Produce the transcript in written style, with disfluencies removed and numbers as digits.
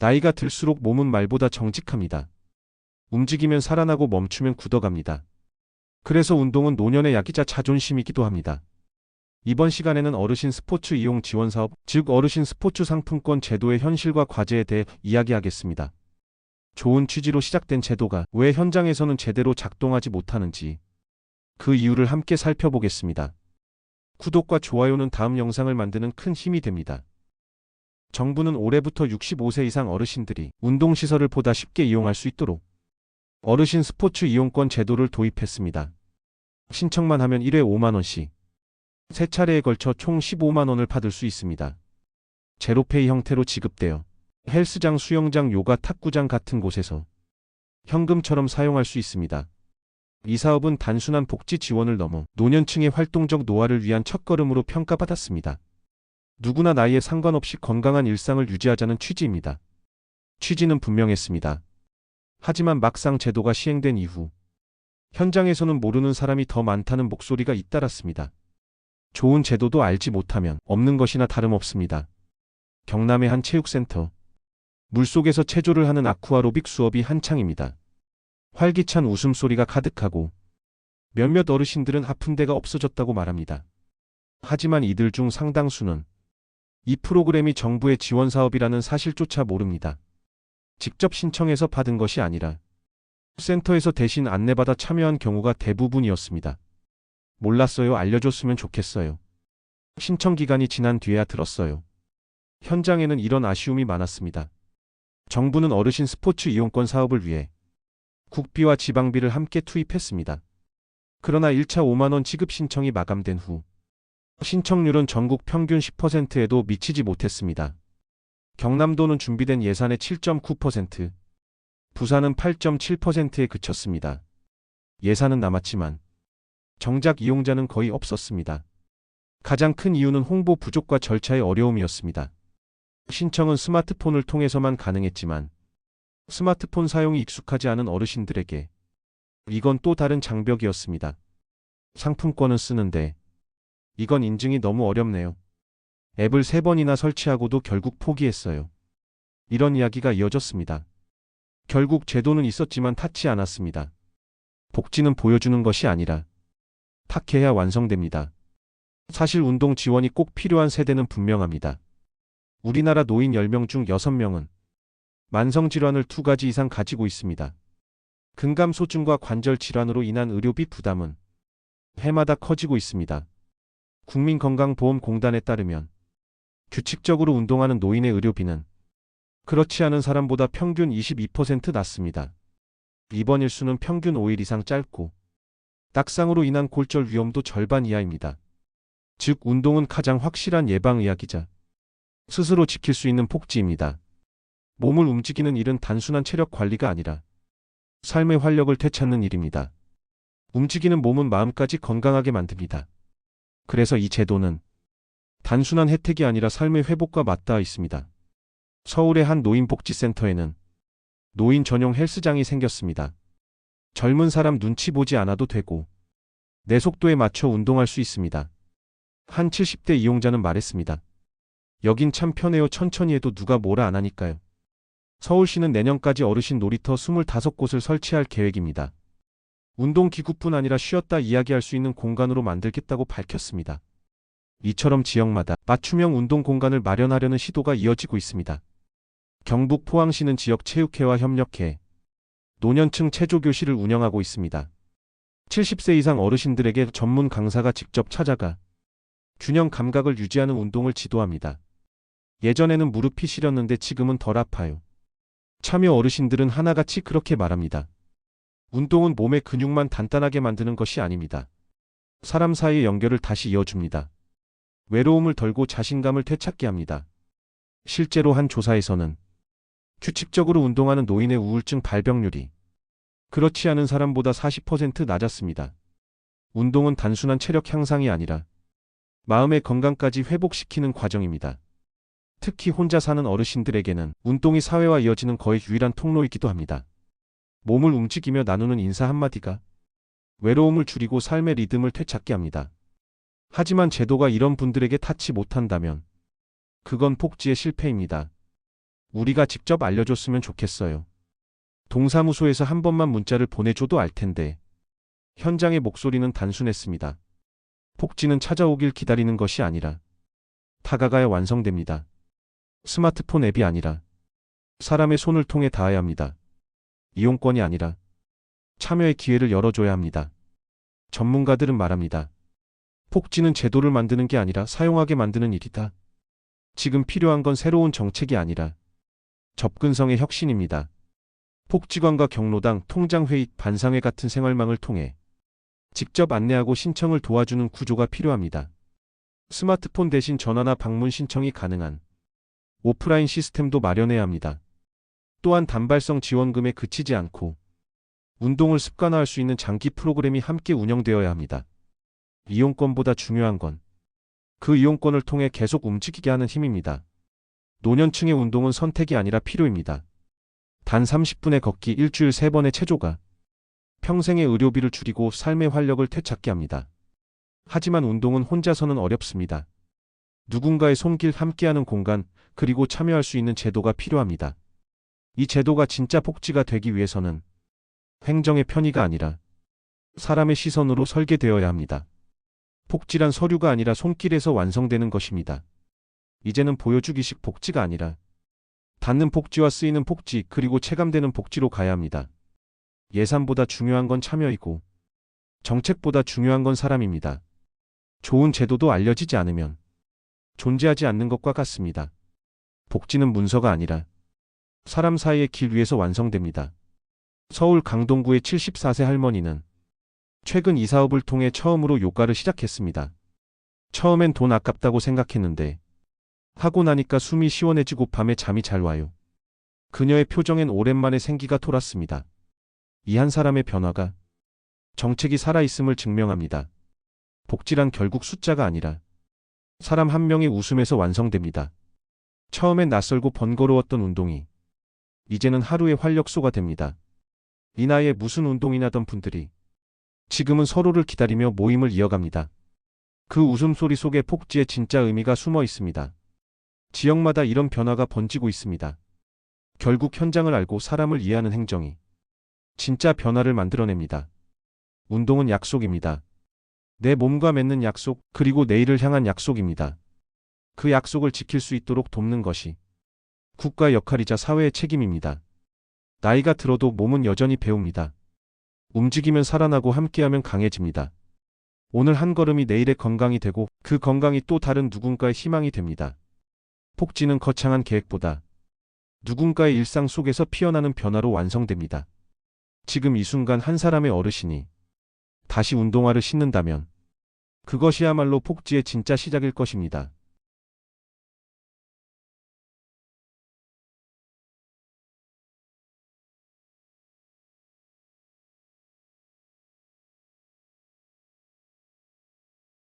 나이가 들수록 몸은 말보다 정직합니다. 움직이면 살아나고 멈추면 굳어갑니다. 그래서 운동은 노년의 약이자 자존심이기도 합니다. 이번 시간에는 어르신 스포츠 이용 지원 사업, 즉 어르신 스포츠 상품권 제도의 현실과 과제에 대해 이야기하겠습니다. 좋은 취지로 시작된 제도가 왜 현장에서는 제대로 작동하지 못하는지 그 이유를 함께 살펴보겠습니다. 구독과 좋아요는 다음 영상을 만드는 큰 힘이 됩니다. 정부는 올해부터 65세 이상 어르신들이 운동시설을 보다 쉽게 이용할 수 있도록 어르신 스포츠 이용권 제도를 도입했습니다. 신청만 하면 1회 5만원씩, 3차례에 걸쳐 총 15만원을 받을 수 있습니다. 제로페이 형태로 지급되어 헬스장, 수영장, 요가, 탁구장 같은 곳에서 현금처럼 사용할 수 있습니다. 이 사업은 단순한 복지 지원을 넘어 노년층의 활동적 노화를 위한 첫걸음으로 평가받았습니다. 누구나 나이에 상관없이 건강한 일상을 유지하자는 취지입니다. 취지는 분명했습니다. 하지만 막상 제도가 시행된 이후 현장에서는 모르는 사람이 더 많다는 목소리가 잇따랐습니다. 좋은 제도도 알지 못하면 없는 것이나 다름없습니다. 경남의 한 체육센터. 물속에서 체조를 하는 아쿠아로빅 수업이 한창입니다. 활기찬 웃음소리가 가득하고 몇몇 어르신들은 아픈 데가 없어졌다고 말합니다. 하지만 이들 중 상당수는 이 프로그램이 정부의 지원 사업이라는 사실조차 모릅니다. 직접 신청해서 받은 것이 아니라 센터에서 대신 안내받아 참여한 경우가 대부분이었습니다. 몰랐어요. 알려줬으면 좋겠어요. 신청 기간이 지난 뒤에야 들었어요. 현장에는 이런 아쉬움이 많았습니다. 정부는 어르신 스포츠 이용권 사업을 위해 국비와 지방비를 함께 투입했습니다. 그러나 1차 5만원 지급 신청이 마감된 후 신청률은 전국 평균 10%에도 미치지 못했습니다. 경남도는 준비된 예산의 7.9%, 부산은 8.7%에 그쳤습니다. 예산은 남았지만 정작 이용자는 거의 없었습니다. 가장 큰 이유는 홍보 부족과 절차의 어려움이었습니다. 신청은 스마트폰을 통해서만 가능했지만 스마트폰 사용이 익숙하지 않은 어르신들에게 이건 또 다른 장벽이었습니다. 상품권은 쓰는데 이건 인증이 너무 어렵네요. 앱을 3번이나 설치하고도 결국 포기했어요. 이런 이야기가 이어졌습니다. 결국 제도는 있었지만 닿지 않았습니다. 복지는 보여주는 것이 아니라 탁해야 완성됩니다. 사실 운동 지원이 꼭 필요한 세대는 분명합니다. 우리나라 노인 10명 중 6명은 만성질환을 2가지 이상 가지고 있습니다. 근감소증과 관절 질환으로 인한 의료비 부담은 해마다 커지고 있습니다. 국민건강보험공단에 따르면 규칙적으로 운동하는 노인의 의료비는 그렇지 않은 사람보다 평균 22% 낮습니다. 입원 일수는 평균 5일 이상 짧고 낙상으로 인한 골절 위험도 절반 이하입니다. 즉 운동은 가장 확실한 예방의학이자 스스로 지킬 수 있는 복지입니다. 몸을 움직이는 일은 단순한 체력 관리가 아니라 삶의 활력을 되찾는 일입니다. 움직이는 몸은 마음까지 건강하게 만듭니다. 그래서 이 제도는 단순한 혜택이 아니라 삶의 회복과 맞닿아 있습니다. 서울의 한 노인복지센터에는 노인 전용 헬스장이 생겼습니다. 젊은 사람 눈치 보지 않아도 되고 내 속도에 맞춰 운동할 수 있습니다. 한 70대 이용자는 말했습니다. 여긴 참 편해요. 천천히 해도 누가 뭐라 안 하니까요. 서울시는 내년까지 어르신 놀이터 25곳을 설치할 계획입니다. 운동기구뿐 아니라 쉬었다 이야기할 수 있는 공간으로 만들겠다고 밝혔습니다. 이처럼 지역마다 맞춤형 운동 공간을 마련하려는 시도가 이어지고 있습니다. 경북 포항시는 지역체육회와 협력해 노년층 체조교실을 운영하고 있습니다. 70세 이상 어르신들에게 전문 강사가 직접 찾아가 균형 감각을 유지하는 운동을 지도합니다. 예전에는 무릎이 시렸는데 지금은 덜 아파요. 참여 어르신들은 하나같이 그렇게 말합니다. 운동은 몸의 근육만 단단하게 만드는 것이 아닙니다. 사람 사이의 연결을 다시 이어줍니다. 외로움을 덜고 자신감을 되찾게 합니다. 실제로 한 조사에서는 규칙적으로 운동하는 노인의 우울증 발병률이 그렇지 않은 사람보다 40% 낮았습니다. 운동은 단순한 체력 향상이 아니라 마음의 건강까지 회복시키는 과정입니다. 특히 혼자 사는 어르신들에게는 운동이 사회와 이어지는 거의 유일한 통로이기도 합니다. 몸을 움직이며 나누는 인사 한마디가 외로움을 줄이고 삶의 리듬을 되찾게 합니다. 하지만 제도가 이런 분들에게 닿지 못한다면 그건 복지의 실패입니다. 우리가 직접 알려줬으면 좋겠어요. 동사무소에서 한 번만 문자를 보내줘도 알 텐데. 현장의 목소리는 단순했습니다. 폭지는 찾아오길 기다리는 것이 아니라 다가가야 완성됩니다. 스마트폰 앱이 아니라 사람의 손을 통해 닿아야 합니다. 이용권이 아니라 참여의 기회를 열어줘야 합니다. 전문가들은 말합니다. 폭지는 제도를 만드는 게 아니라 사용하게 만드는 일이다. 지금 필요한 건 새로운 정책이 아니라 접근성의 혁신입니다. 폭지관과 경로당, 통장회의, 반상회 같은 생활망을 통해 직접 안내하고 신청을 도와주는 구조가 필요합니다. 스마트폰 대신 전화나 방문 신청이 가능한 오프라인 시스템도 마련해야 합니다. 또한 단발성 지원금에 그치지 않고 운동을 습관화할 수 있는 장기 프로그램이 함께 운영되어야 합니다. 이용권보다 중요한 건 그 이용권을 통해 계속 움직이게 하는 힘입니다. 노년층의 운동은 선택이 아니라 필요입니다. 단 30분의 걷기, 일주일 3번의 체조가 평생의 의료비를 줄이고 삶의 활력을 되찾게 합니다. 하지만 운동은 혼자서는 어렵습니다. 누군가의 손길, 함께하는 공간, 그리고 참여할 수 있는 제도가 필요합니다. 이 제도가 진짜 복지가 되기 위해서는 행정의 편의가 아니라 사람의 시선으로 설계되어야 합니다. 복지란 서류가 아니라 손길에서 완성되는 것입니다. 이제는 보여주기식 복지가 아니라 닿는 복지와 쓰이는 복지, 그리고 체감되는 복지로 가야 합니다. 예산보다 중요한 건 참여이고 정책보다 중요한 건 사람입니다. 좋은 제도도 알려지지 않으면 존재하지 않는 것과 같습니다. 복지는 문서가 아니라 사람 사이의 길 위에서 완성됩니다. 서울 강동구의 74세 할머니는 최근 이 사업을 통해 처음으로 요가를 시작했습니다. 처음엔 돈 아깝다고 생각했는데 하고 나니까 숨이 시원해지고 밤에 잠이 잘 와요. 그녀의 표정엔 오랜만에 생기가 돌았습니다. 이 한 사람의 변화가 정책이 살아있음을 증명합니다. 복지란 결국 숫자가 아니라 사람 한 명의 웃음에서 완성됩니다. 처음엔 낯설고 번거로웠던 운동이 이제는 하루의 활력소가 됩니다. 이 나이에 무슨 운동이나 하던 분들이 지금은 서로를 기다리며 모임을 이어갑니다. 그 웃음소리 속에 복지의 진짜 의미가 숨어 있습니다. 지역마다 이런 변화가 번지고 있습니다. 결국 현장을 알고 사람을 이해하는 행정이 진짜 변화를 만들어냅니다. 운동은 약속입니다. 내 몸과 맺는 약속, 그리고 내일을 향한 약속입니다. 그 약속을 지킬 수 있도록 돕는 것이 국가의 역할이자 사회의 책임입니다. 나이가 들어도 몸은 여전히 배웁니다. 움직이면 살아나고 함께하면 강해집니다. 오늘 한 걸음이 내일의 건강이 되고 그 건강이 또 다른 누군가의 희망이 됩니다. 복지는 거창한 계획보다 누군가의 일상 속에서 피어나는 변화로 완성됩니다. 지금 이 순간 한 사람의 어르신이 다시 운동화를 신는다면 그것이야말로 복지의 진짜 시작일 것입니다.